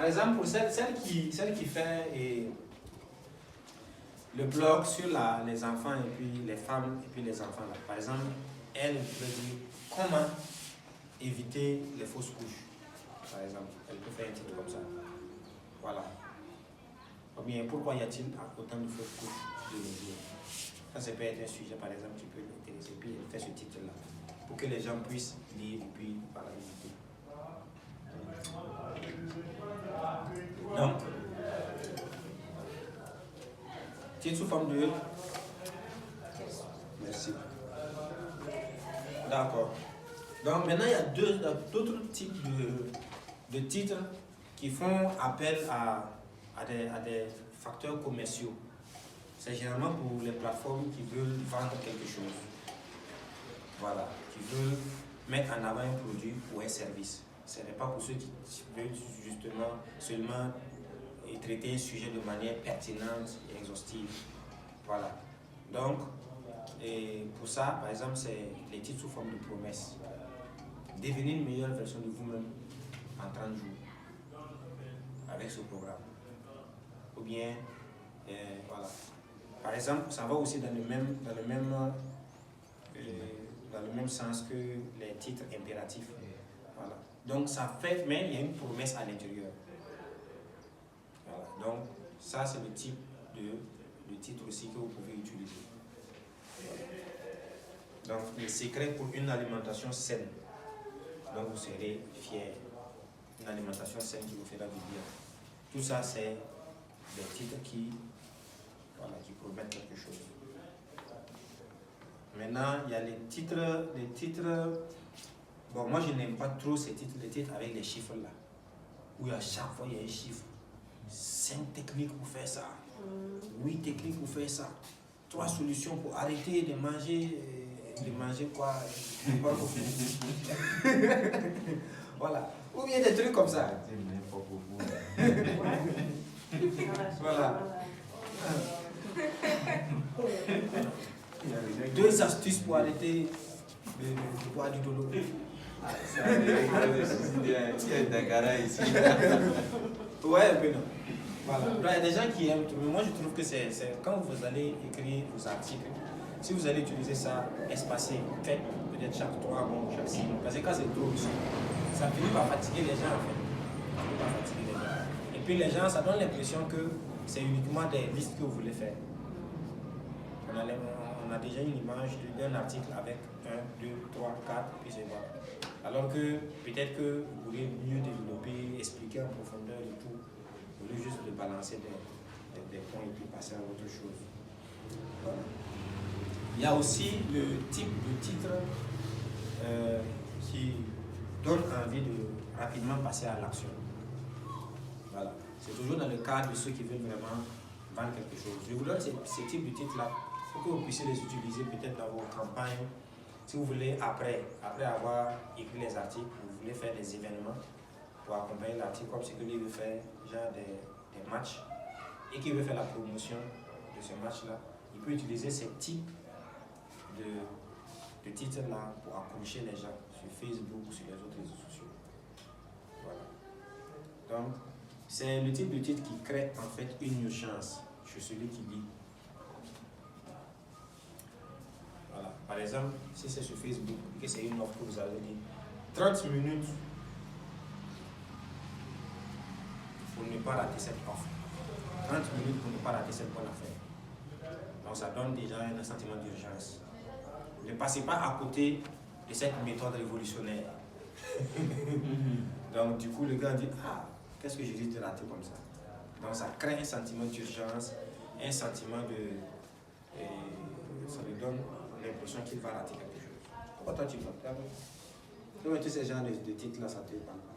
Par exemple, pour celle qui fait le blog sur les enfants et puis les femmes et puis les enfants, là. Par exemple, elle peut dire comment éviter les fausses couches. Par exemple, elle peut faire un titre comme ça. Voilà. Ou bien, pourquoi y a-t-il autant de fausses couches de nos jours? Ça peut être un sujet, par exemple, qui peut l'intéresser. Puis elle fait ce titre-là, pour que les gens puissent lire et puis par la visiter. Donc, titre sous forme de... Merci. D'accord. Donc maintenant, il y a d'autres types de titres qui font appel à des facteurs commerciaux. C'est généralement pour les plateformes qui veulent vendre quelque chose. Voilà, qui veulent mettre en avant un produit ou un service. Ce n'est pas pour ceux qui veulent justement seulement traiter un sujet de manière pertinente et exhaustive. Voilà. Donc, et pour ça, par exemple, c'est les titres sous forme de promesses. Devenez une meilleure version de vous-même en 30 jours avec ce programme. Ou bien, voilà. Par exemple, ça va aussi dans le même sens que les titres impératifs. Voilà. Donc, ça fait, mais il y a une promesse à l'intérieur. Voilà. Donc, ça, c'est le type de titre aussi que vous pouvez utiliser. Voilà. Donc, le secret pour une alimentation saine. Donc, vous serez fiers. Une alimentation saine qui vous fera du bien. Tout ça, c'est des titres qui promettent quelque chose. Maintenant, il y a les titres. Bon, moi, je n'aime pas trop ces titres, les titres avec les chiffres là. Où à chaque fois, il y a un chiffre. 5 techniques pour faire ça. 8 techniques pour faire ça. 3 solutions pour arrêter de manger quoi. Voilà. Ou bien des trucs comme ça. Voilà. 2 astuces pour arrêter de boire du dolo. Il y a Dakara ici. Ouais, un peu non. Voilà. Il y a des gens qui aiment, mais moi je trouve que c'est quand vous allez écrire vos articles, si vous allez utiliser ça espacé, faites peut-être chaque 3 mois, chaque 6 mois. Parce que quand c'est trop aussi, ça finit par fatiguer les gens en fait. Ça finit par fatiguer les gens. Et puis les gens, ça donne l'impression que c'est uniquement des listes que vous voulez faire. On a déjà une image d'un article avec 1, 2, 3, 4, puis c'est bon. Alors que peut-être que vous voulez mieux développer, expliquer en profondeur et tout, au lieu juste de balancer des points et puis passer à autre chose. Voilà. Il y a aussi le type de titre qui donne envie de rapidement passer à l'action. Voilà. C'est toujours dans le cadre de ceux qui veulent vraiment vendre quelque chose. Je vous donne ces types de titres-là pour que vous puissiez les utiliser peut-être dans vos campagnes. Si vous voulez, après avoir écrit les articles, vous voulez faire des événements pour accompagner l'article, comme ce que lui veut faire, genre des matchs, et qu'il veut faire la promotion de ce match-là, il peut utiliser ces types de titres-là pour accrocher les gens sur Facebook ou sur les autres réseaux sociaux. Voilà. Donc, c'est le type de titre qui crée en fait une urgence chez celui qui lit. Voilà. Par exemple, si c'est sur Facebook, que c'est une offre que vous avez dit 30 minutes pour ne pas rater cette offre. 30 minutes pour ne pas rater cette bonne affaire. Donc ça donne déjà un sentiment d'urgence. Ne passez pas à côté de cette méthode révolutionnaire. Donc du coup, le gars dit, ah, qu'est-ce que je risque de rater comme ça? Donc ça crée un sentiment d'urgence, un sentiment de... ça lui donne l'impression qu'il va rater quelque chose. Pourquoi toi tu vas? Donc tous ces genres de titres-là, ça te parle pas.